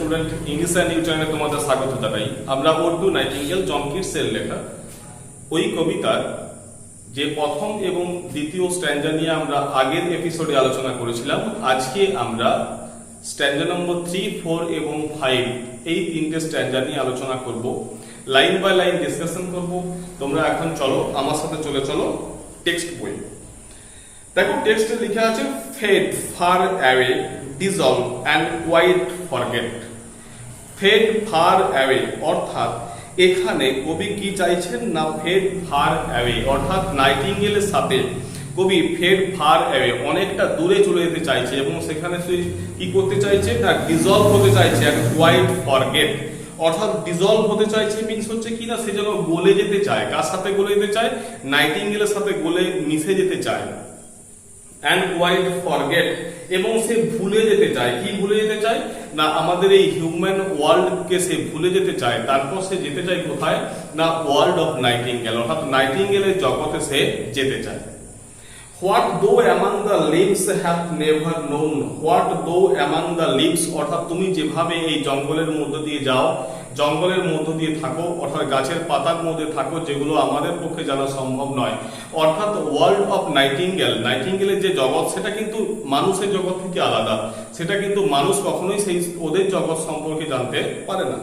Student, English and new চ্যানেলে তোমাদের স্বাগত জানাই। আমরা ওল্ড টু নাইটিঙ্গেল জন কিটসের লেখা ওই কবিতার যে প্রথম এবং দ্বিতীয় স্ট্যান্জা নিয়ে আমরা আগের এপিসোডে আলোচনা করেছিলাম। আজকে আমরা স্ট্যান্জা নম্বর 3, 4 এবং 5 এই তিনটে স্ট্যান্জা নিয়ে আলোচনা করব, লাইন বাই লাইন ডিসকাশন করব। তোমরা এখন চলো আমার সাথে চলো টেক্সট বই। দেখো টেক্সটে লেখা আছে fade far away, dissolve and quite forget. Fade far away অর্থাৎ এখানে কবি কি চাইছেন না ফেড ফার অ্যাওয়ে অর্থাৎ নাইটিঙ্গেলের সাথে কবি ফেড ফার অ্যাওয়ে অনেকটা দূরে চলে যেতে চাইছে এবং সেখানে সে কি করতে চাইছে না ডিজলভ হতে চাইছে অ্যান্ড কোয়াইট ফরগেট অর্থাৎ ডিজলভ হতে চাইছে মিন্স হচ্ছে কি না সে যেন গলে যেতে চায়। কার সাথে গলে যেতে চায়? নাইটিঙ্গেলের সাথে গলে মিশে যেতে চায়। অ্যান্ড কোয়াইট ফরগেট এবং সে ভুলে যেতে চায়। কি ভুলে যেতে চায় না আমাদের এই হিউম্যান ওয়ার্ল্ডকে সে ভুলে যেতে চায়। তারপর সে যেতে চায় কোথায় না ওয়ার্ল্ড অফ নাইটিঙ্গেল অর্থাৎ নাইটিঙ্গেলের জগতে সে যেতে চায়। What thou among the leaves have never known. What thou among the leaves অর্থাৎ তুমি যেভাবে এই জঙ্গলের মধ্য দিয়ে যাও, জঙ্গলের মধ্য দিয়ে থাকো অর্থাৎ গাছের পাতার মধ্যে থাকো, যেগুলো আমাদের পক্ষে জানা সম্ভব নয়। অর্থাৎ ওয়ার্ল্ড অফ নাইটিঙ্গেল, নাইটিঙ্গেলের যে জগৎ সেটা কিন্তু মানুষের জগৎ থেকে আলাদা। সেটা কিন্তু মানুষ কখনোই সেই ওদের জগৎ সম্পর্কে জানতে পারে না।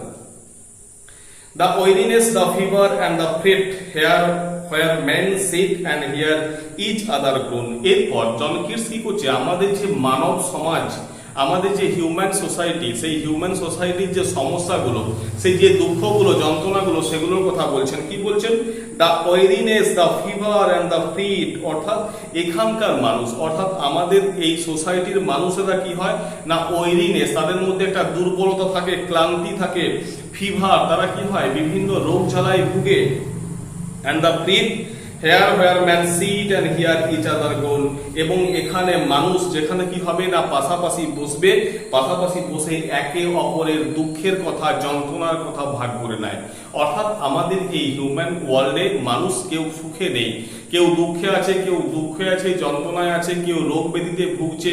The weariness, the fever and the fret here where men sit and hear each other groan. এরপর জন কিটস কি করছে আমাদের যে মানব সমাজ, আমাদের যে হিউম্যান সোসাইটি, সেই হিউম্যান সোসাইটির যে সমস্যাগুলো, সেই যে দুঃখগুলো, যন্ত্রণাগুলো, সেগুলোর কথা বলছেন। কি বলছেন? The weariness, the fever and the fret অর্থাৎ এখানকার মানুষ অর্থাৎ আমাদের এই সোসাইটির মানুষেরা কি হয় না ওয়েরিনেস, তাদের মধ্যে একটা দুর্বলতা থাকে, ক্লান্তি থাকে। ফিভার, তারা কি হয় বিভিন্ন রোগ জ্বালায় ভুগে। And the fret here where men sit and hear each other groan এবং এখানে মানুষ যেখানে কি হবে না পাশাপাশি বসবে, পাশাপাশি বসে একে অপরের দুঃখের কথা, যন্ত্রণার কথা ভাগ করে নেয়। অর্থাৎ আমাদের এই হিউম্যান ওয়ার্ল্ডে মানুষ কেউ সুখে নেই, কেউ দুঃখে আছে, কেউ দুঃখে আছে, যন্ত্রণায় আছে, কেউ রোগ ব্যাধিতে ভুগছে,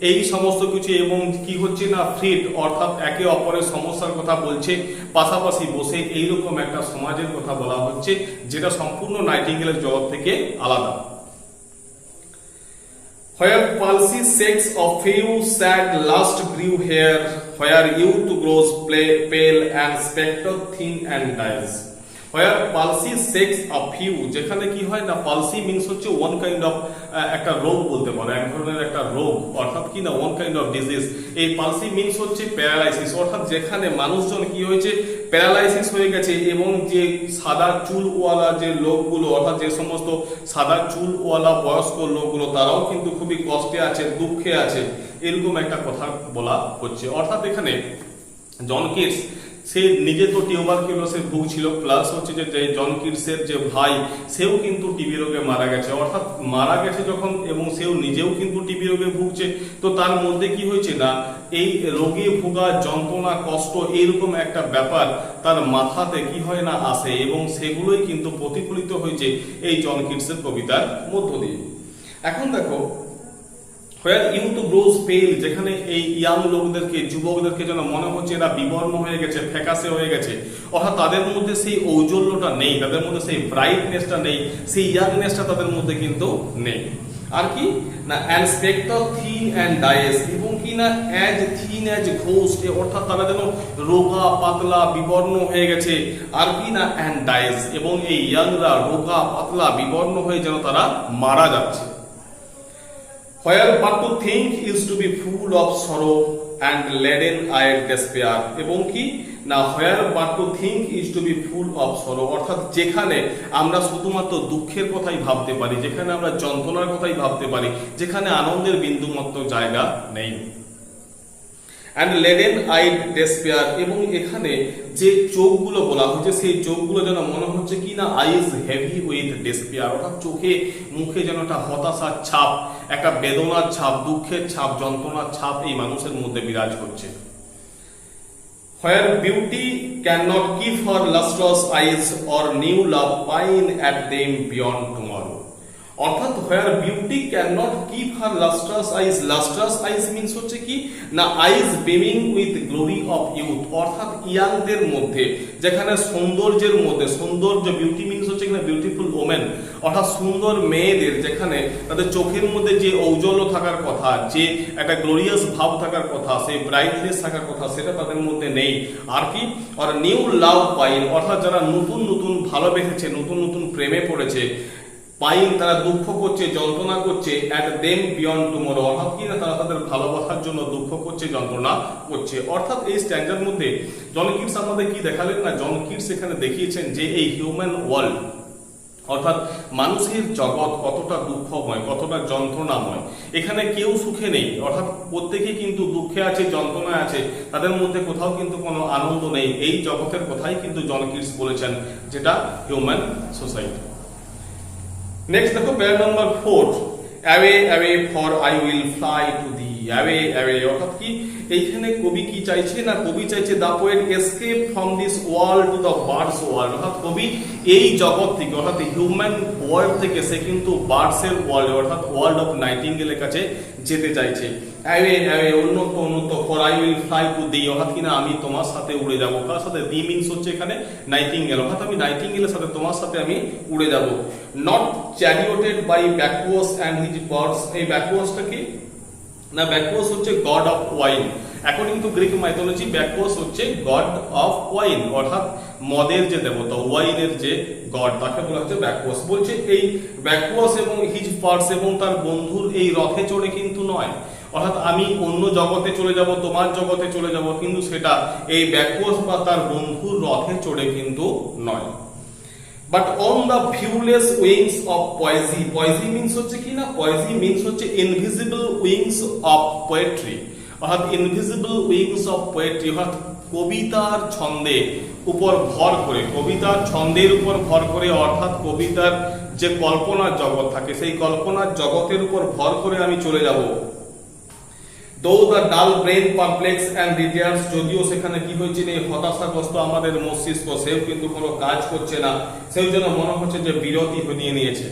এই সমস্ত কিছু। এবং কি হচ্ছে না ফ্রিট অর্থাৎ একে অপরের সমস্যার কথা বলছে, পাশাপাশি বসে এইরকম একটা সমাজের কথা বলা হচ্ছে যেটা সম্পূর্ণ নাইটিঙ্গেলের জগৎ থেকে আলাদা। Where palsy sex of few sad lust grew here, where youth grows pale and spectre thin and dies. Where palsy sex of few, যেখানে কি হয় না পালসি মিন্স হচ্ছে ওয়ান কাইন্ড অফ একটা রোগ বলতে পারো, এক ধরনের একটা রোগ অর্থাৎ কি না ওয়ান কাইন্ড অফ ডিজিজ। এই পালসি মিন্স হচ্ছে প্যারালাইসিস অর্থাৎ যেখানে মানুষজন কি হয়েছে প্যারালাইসিস হয়ে গেছে এবং যে সাদা চুলওয়ালা যে লোকগুলো অর্থাৎ যে সমস্ত সাদা চুলওয়ালা বয়স্ক লোকগুলো তারাও কিন্তু খুবই কষ্টে আছে, দুঃখে আছে, এরকম একটা কথা বলা হচ্ছে। অর্থাৎ এখানে জন কিটস সে নিজে তো টিউবারকিউলোসে ভুগছিল, প্লাস হচ্ছে যে জন কিটসের যে ভাই সেও কিন্তু টিবি রোগে মারা গেছে। অর্থাৎ মারা গেছে যখন এবং সেও নিজেও কিন্তু টিবি রোগে ভুগছে, তো তার মধ্যে কি হয়েছে না এই রোগে ভোগা যন্ত্রণা কষ্ট এইরকম একটা ব্যাপার তার মাথাতে কি হয় না আসে এবং সেগুলোই কিন্তু প্রতিফলিত হয়েছে এই জন কিটসের কবিতার মধ্য দিয়ে। এখন দেখো হোয়ার ইউথ গ্রোজ পেল, যেখানে এই ইয়াং লোকদেরকে, যুবকদেরকে যেন মনে হচ্ছে এরা বিবর্ণ হয়ে গেছে, ফ্যাকাশে হয়ে গেছে, অর্থাৎ তাদের মধ্যে সেই ঔজ্জ্বল্যটা নেই, তাদের মধ্যে সেই ব্রাইটনেসটা নেই, সেই ইয়াংনেসটা তাদের মধ্যে কিন্তু নেই। আর কি না and Spector thin and dies এবং কি না অ্যাজ থিন অ্যাজ ঘোস্ট অর্থাৎ তারা যেন রোগা পাতলা বিবর্ণ হয়ে গেছে। আর কি না অ্যান্ড ডায়েস এবং এই ইয়াংরা রোগা পাতলা বিবর্ণ হয়ে যেন তারা মারা যাচ্ছে। Where but to think is to be full of sorrow and laden-eyed despair এবং কি না where but to think is to be full of sorrow অর্থাৎ যেখানে আমরা শুধুমাত্র দুঃখের কথাই ভাবতে পারি, যেখানে আমরা যন্ত্রণার কথাই ভাবতে পারি, যেখানে আনন্দের বিন্দুমাত্র জায়গা নেই। অ্যান্ড laden-eyed despair এবং এখানে যে চোখগুলো বলা হচ্ছে সেই চোখগুলো যেন মনে হচ্ছে কি না আইজ হেভি উইথ ডেসপেয়ার অর্থাৎ চোখে মুখে যেন একটা হতাশার ছাপ, একটা বেদনার ছাপ, দুঃখের ছাপ, যন্ত্রণার ছাপ এই মানুষের মধ্যে বিরাজ করছে। Where beauty cannot keep her lustrous eyes or new love pine at them beyond tomorrow অর্থাৎ where beauty can not keep her lustrous eyes. Lustrous eyes means হচ্ছে কি না eyes beaming with glory of youth, অর্থাৎ ইয়াংদের মধ্যে যেখানে সৌন্দর্যের মধ্যে, সৌন্দর্য বিউটি মিন্স হচ্ছে কিনা বিউটিফুল ওমেন, অর্থাৎ সুন্দর মেয়েদের যেখানে তাদের চোখের মধ্যে যে ঔজ্জ্বল্য থাকার কথা, যে একটা গ্লোরিয়াস ভাব থাকার কথা, সেই ব্রাইটনেস থাকার কথা, সেটা তাদের মধ্যে নেই। আর কি আর নিউ লাভ পাইন, অর্থাৎ যারা নতুন নতুন ভালোবেসেছে, নতুন নতুন প্রেমে পড়েছে, পাইন তারা দুঃখ করছে, যন্ত্রণা করছে, অ্যাট দেম বিয়ন্ড টুমরো, অর্থাৎ কি না তারা তাদের ভালোবাসার জন্য দুঃখ করছে, যন্ত্রণা করছে। অর্থাৎ এই স্ট্যান্ডার মধ্যে জন কিটস আমাদের কি দেখালেন না, জন কিটস এখানে দেখিয়েছেন যে এই হিউম্যান ওয়ার্ল্ড অর্থাৎ মানুষের জগৎ কতটা দুঃখময়, কতটা যন্ত্রণাময়। এখানে কেউ সুখে নেই, অর্থাৎ প্রত্যেকেই কিন্তু দুঃখে আছে, যন্ত্রণায় আছে, তাদের মধ্যে কোথাও কিন্তু কোনো আনন্দ নেই। এই জগতের কথাই কিন্তু জন কিটস বলেছেন, যেটা হিউম্যান সোসাইটি। নেক্সট দেখো প্যারা number 4, away away for I will fly to the. Away away অর্থাৎ কি এইখানে কবি কি চাইছে না, কবি চাইছে the poet escape from this world to the birds world, অর্থাৎ কবি এই জগৎ থেকে অর্থাৎ হিউম্যান ওয়ার্ল্ড থেকে সে কিন্তু বার্ডসের ওয়ার্ল্ড অর্থাৎ ওয়ার্ল্ড অফ নাইটিঙ্গেলের কাছে যেতে চাইছে। অ্যাওয়ে অ্যাওয়ে উন্নত উন্নত for I will fly to the, অর্থাৎ কিনা আমি তোমার সাথে উড়ে যাব। কার সাথে? দি মিন্স হচ্ছে এখানে নাইটিঙ্গেল, অর্থাৎ আমি নাইটিঙ্গেলের সাথে তোমার সাথে আমি উড়ে যাব। Not charioted by Bacchus and his pards, এই ব্যাকওয়ার্সটা কি না, ব্যাকওয়ার্স হচ্ছে god of wine. According to Greek mythology Bacchus হচ্ছে গড অফ ওয়াইন, অর্থাৎ মদের যে দেবতা, ওয়াইনের যে গড, তাকে বলা হচ্ছে ব্যাকওয়ার্স। বলছে এই ব্যাকওয়ার্স এবং হিজ পার্টস এবং তার বন্ধুর এই রথে চড়ে কিন্তু নয়, অর্থাৎ আমি অন্য জগতে চলে যাব, তোমার জগতে চলে যাব, কিন্তু সেটা এই ব্যাকওয়ার্স বা তার বন্ধুর রথে চড়ে কিন্তু নয়। But on the viewless wings of poesy, poesy means হচ্ছে কি না, পয়েজি মিন্স হচ্ছে ইনভিজিবল উইংস অফ পোয়েট্রি, অর্থাৎ ইনভিজিবল উইংস অফ পোয়েট্রি, অর্থাৎ কবিতার ছন্দে উপর ভর করে, কবিতার ছন্দের উপর ভর করে, অর্থাৎ কবিতার যে কল্পনার জগৎ থাকে সেই কল্পনার জগতের উপর ভর করে আমি চলে যাব। Though the dull brain perplex and retards, যদিও সেখানে কি হয়েছে এই হতাশাগ্রস্ত আমাদের মস্তিষ্ক, সেও কিন্তু কোনো কাজ করছে না, সেই জন্য মনে হচ্ছে যে বিরতি নিয়ে নিয়েছে।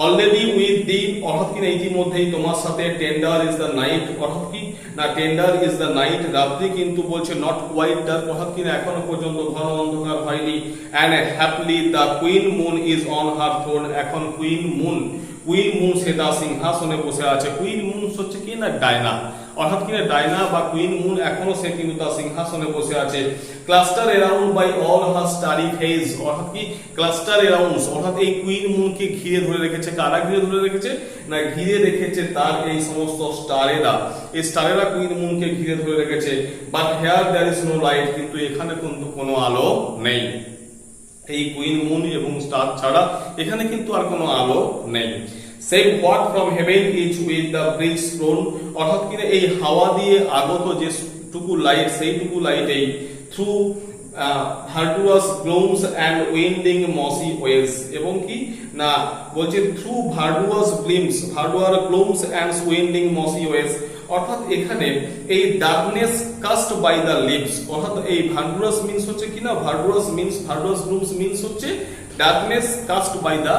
অলরেডি উইথ দি, অর্থাৎ কি না ইতিমধ্যেই তোমার সাথে, টেন্ডার ইজ দ্য নাইট, অর্থাৎ কি না টেন্ডার ইজ দ্য নাইট, রাত্রি কিন্তু বলছে নট কোয়াইট ডার্ক, অর্থাৎ কি না এখনো পর্যন্ত ঘন অন্ধকার হয়নি। And haply the queen moon is on her throne, এখন কুইন মুন সে তার সিংহাসনে বসে আছে। কুইন মুন হচ্ছে কি না ডায়না, অর্থাৎ কি না ডায়না বা কুইন মুন এখনো সে কিন্তু তার সিংহাসনে বসে আছে। Cluster around by all her starry fays, অর্থাৎ কি ক্লাস্টার অ্যারাউন্ড, অর্থাৎ এই কুইন মুনকে ঘিরে ধরে রেখেছে। কারা ঘিরে ধরে রেখেছে না, ঘিরে রেখেছে তার এই সমস্ত স্টারেরা, এই স্টারেরা কুইন মুনকে ঘিরে ধরে রেখেছে। But here there is no light, কিন্তু এখানে কিন্তু কোনো আলো নেই। এই কুইন মুন এবং স্টার ছাড়া এখানে কিন্তু আর কোনো আলো নেই। Save what from heaven is with the breeze thrown, অর্থাৎ কিনা এই হাওয়া দিয়ে আগত যে টুকু লাইট, সেইটুকু লাইটেই through verdurous glooms and winding mossy ways, এবং কি না বলছে through verdurous glooms and winding mossy ways, অর্থাৎ এখানে এই darkness cast by the leaves, অর্থাৎ এই ভার্ডুয়াস মিন্স হচ্ছে কি না, ভার্ডুয়াস গ্লোমস মিন্স হচ্ছে darkness cast by the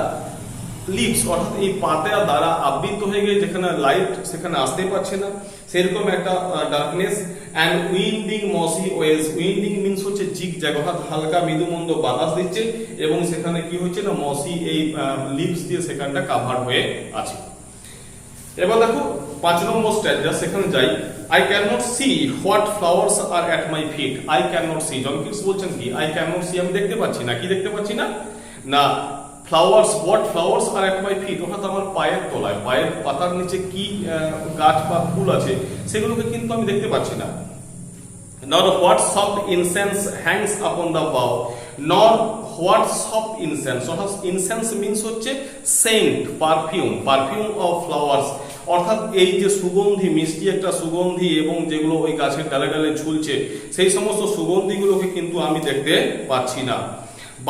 leaves, অর্থাৎ এই পাতা দ্বারা আবৃত হয়ে গিয়ে যেখানে লাইট সেখানে আসতে পারছে না, সেরকম একটা darkness. And winding mossy ways, winding means হচ্ছে জিগজ্যাগ, অর্থাৎ হালকা মৃদুমন্দ বাতাস দিচ্ছে এবং সেখানে কি হচ্ছে না মসি এই লিভস দিয়ে সেখানটা কাভার হয়ে আছে। এবার দেখো 5 নম্বর স্ট্যান্ডার্ড, সেখানে যাই। I can not see what flowers are at my feet, I can not see, John Keats বলছেন কি আই ক্যান নট সি, আমি দেখতে পাচ্ছি না। কি দেখতে পাচ্ছি না, না flowers, what flowers are at my feet, অর্থাৎ আমার পায়ের তলায়, পায়ের পাতার নিচে কি গাছ বা ফুল আছে সেগুলোকে কিন্তু আমি দেখতে পাচ্ছি না। নর what soft incense Hanks upon the বাউ, নর হোয়াট সফট ইনসেন্স, অর্থাৎ ইনসেন্স মিন্স হচ্ছে সেন্ট, পারফিউম অফ ফ্লাওয়ার্স, অর্থাৎ এই যে সুগন্ধি, মিষ্টি একটা সুগন্ধি এবং যেগুলো ওই গাছের ডালে ডালে ঝুলছে সেই সমস্ত সুগন্ধিগুলোকে কিন্তু আমি দেখতে পাচ্ছি না।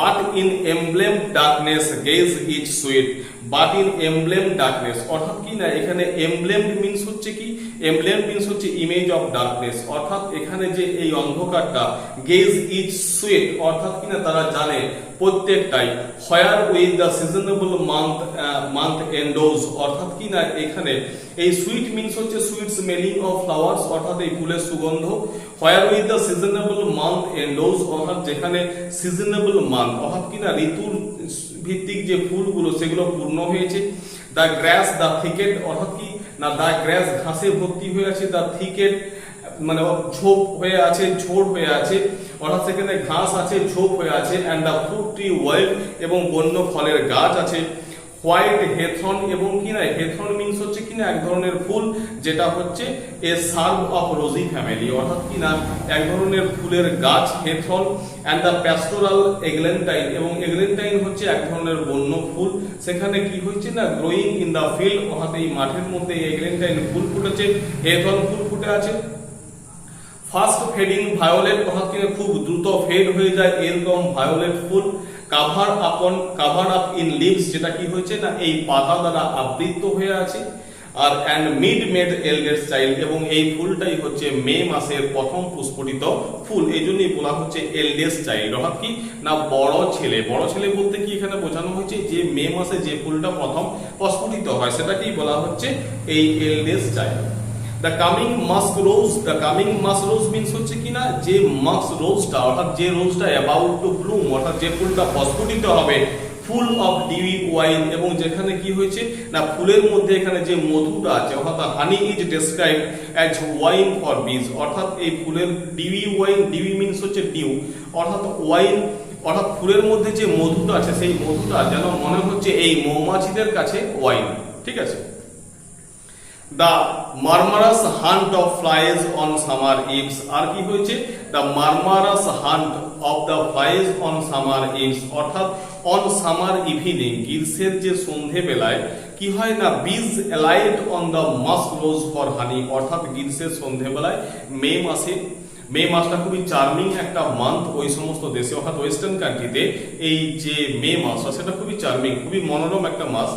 But in emblem darkness gauge is sweet, but in emblem darkness, অর্থাৎ কি না এখানে এমব্লেম মিন্স হচ্ছে কি, এমব্লেম মিন্স হচ্ছে ইমেজ অফ ডার্কনেস, অর্থাৎ এখানে যে এই অন্ধকারটা, গেজ ইজ সুইট, অর্থাৎ কি না তারা জানে প্রত্যেকটাই, হোয়ার উইথ দ্য সিজনেবল মান্থ এন্ডোজ, অর্থাৎ কি না এখানে এই সুইট মিন্স হচ্ছে সুইট স্মেলিং অফ ফ্লাওয়ার্স, অর্থাৎ এই ফুলের সুগন্ধ, হোয়ার উইথ দ্য সিজনেবল মান্থ এন্ডোজ, অর্থাৎ যেখানে সিজনেবল মান্থ অর্থাৎ কি না ঋতুর ভিত্তিক যে ফুলগুলো সেগুলো পূর্ণ হয়েছে, দ্য গ্রাস দ্য থিকেট, অর্থাৎ কি না দ্য গ্রাস ঘাসে ভর্তি হয়ে আছে, দ্য থিকেট মানে ঝোপ হয়ে আছে, ঝোড় হয়ে আছে, অর্থাৎ সেখানে ঘাস আছে, ঝোপ হয়ে আছে, and the fruit tree wild এবং বন্য ফলের গাছ আছে, হোয়াইট হেথন, এবং কিনা হেথন মিন্স হচ্ছে কিনা এক ধরনের ফুল যেটা হচ্ছে এ সার্ভ অফ রোজি ফ্যামিলি, অর্থাৎ কিনা এক ধরনের ফুলের গাছ হেথন, এন্ড দ্য প্যাস্টোরাল এগ্লেন্টাইন, এবং এগ্লেন্টাইন হচ্ছে এক ধরনের বন্য ফুল, সেখানে কি হচ্ছে না গ্রোয়িং ইন দ্য ফিল্ড, অর্থাৎ এই মাঠের মধ্যে এগ্লেন্টাইন ফুল ফুটেছে, হেথন ফুল ফুটে আছে। ফার্স্ট ফেডিং ভায়োলেট, অর্থাৎ কিনা খুব দ্রুত ফেড হয়ে যায় এরকম ভায়োলেট ফুল, কাভার আপ ইন লিভস, যেটা কি হয়েছে না এই পাতা দ্বারা আবৃত হয়ে আছে, আর and mid May's eldest child, এবং এই ফুলটাই হচ্ছে মে মাসের প্রথম পুষ্পটিত ফুল, এই জন্যই বলা হচ্ছে এল্ডেস্ট চাইল্ড, অর্থাৎ কি না বড় ছেলে। বড় ছেলে বলতে কি এখানে বোঝানো হয়েছে যে মে মাসে যে ফুলটা প্রথম প্রস্ফুটিত হয় সেটাকেই বলা হচ্ছে এই eldest child. The coming mask rose, the coming mask rose means হচ্ছে কিনা যে মাস্ক রোজটা, অর্থাৎ যে রোজটা অ্যাবাউট টু ব্লুম, অর্থাৎ যে ফুলটা প্রস্ফুটিত হবে, ফুল অফ ডিউই ওয়াইন, এবং যেখানে কি হয়েছে না ফুলের মধ্যে এখানে যে মধুটা আছে, অর্থাৎ হানি is described as wine for বিজ, অর্থাৎ এই ফুলের ডিউই ওয়াইন, ডিউই মিন্স হচ্ছে ডিউ, অর্থাৎ ওয়াইন অর্থাৎ ফুলের মধ্যে যে মধুটা আছে সেই মধুটা যেন মনে হচ্ছে এই মৌমাছিদের কাছে ওয়াইন, ঠিক আছে। The murmurous haunt of flies on summer eves, আর কি হয়েছে the murmurous haunt of the flies on summer eves, অর্থাৎ অন সামার ইভিনিং, গ্রীষ্মের যে সন্ধে বেলায় কি হয় না bees alight on the musk rose for honey, অর্থাৎ গ্রীষ্মের সন্ধে বেলায় মে মাসটা খুবই চার্মিং একটা মান্থ ওই সমস্ত দেশে, অর্থাৎ ওয়েস্টার্ন কান্ট্রিতে এই যে মে মাসটা সেটা খুবই চার্মিং, খুবই মনোরম একটা মাস,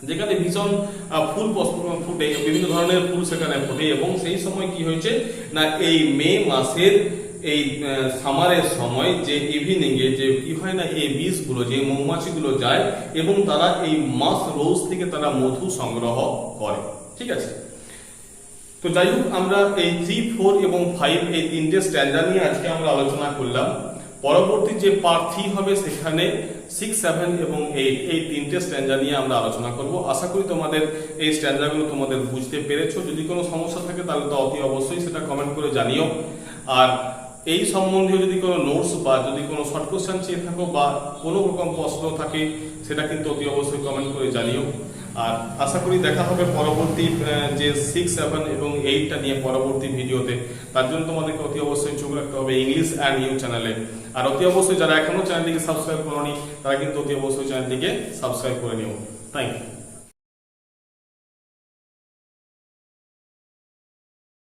যেখানে ভীষণ ফুল ফুটে, বিভিন্ন ধরনের ফুল সেখানে ফোটে, এবং সেই সময় কি হয়েছে না এই মে মাসের এই সামারের সময় যে ইভিনিং এ যে কি হয় না এই বীজগুলো যে মৌমাছিগুলো যায় এবং তারা এই মাস রোজ থেকে তারা মধু সংগ্রহ করে, ঠিক আছে। তো যাই হোক আমরা এই 3, 4 এবং 5 এই তিনটে স্ট্যান্ডার নিয়ে আজকে আমরা আলোচনা করলাম। পরবর্তী যে পার্ট 3 হবে সেখানে 6, 7 এবং 8 এই তিনটে স্ট্যান্ডার নিয়ে আমরা আলোচনা করব। আশা করি তোমাদের এই স্ট্যান্ডারগুলো তোমাদের বুঝতে পেরেছো। যদি কোনো সমস্যা থাকে তাহলে তো অতি অবশ্যই সেটা কমেন্ট করে জানিও। আর এই সম্বন্ধীয় যদি কোনো নোটস বা যদি কোনো শর্ট কোশ্চেন চেয়ে থাকো বা কোনো রকম প্রশ্ন থাকে সেটা কিন্তু অতি অবশ্যই কমেন্ট করে জানিও। আর আশা করি দেখা হবে পরবর্তী যে 6, 7 এবং 8টা নিয়ে পরবর্তী ভিডিওতে। তার জন্য তোমাদেরকে অতি অবশ্যই চোখ রাখতে হবে ইংলিশ অ্যান্ড ইউ চ্যানেলে। আর অতি অবশ্যই যারা এখনো চ্যানেলটিকে সাবস্ক্রাইব করোনি তারা কিন্তু অতি অবশ্যই চ্যানেলটিকে সাবস্ক্রাইব করে নিও। Thank you.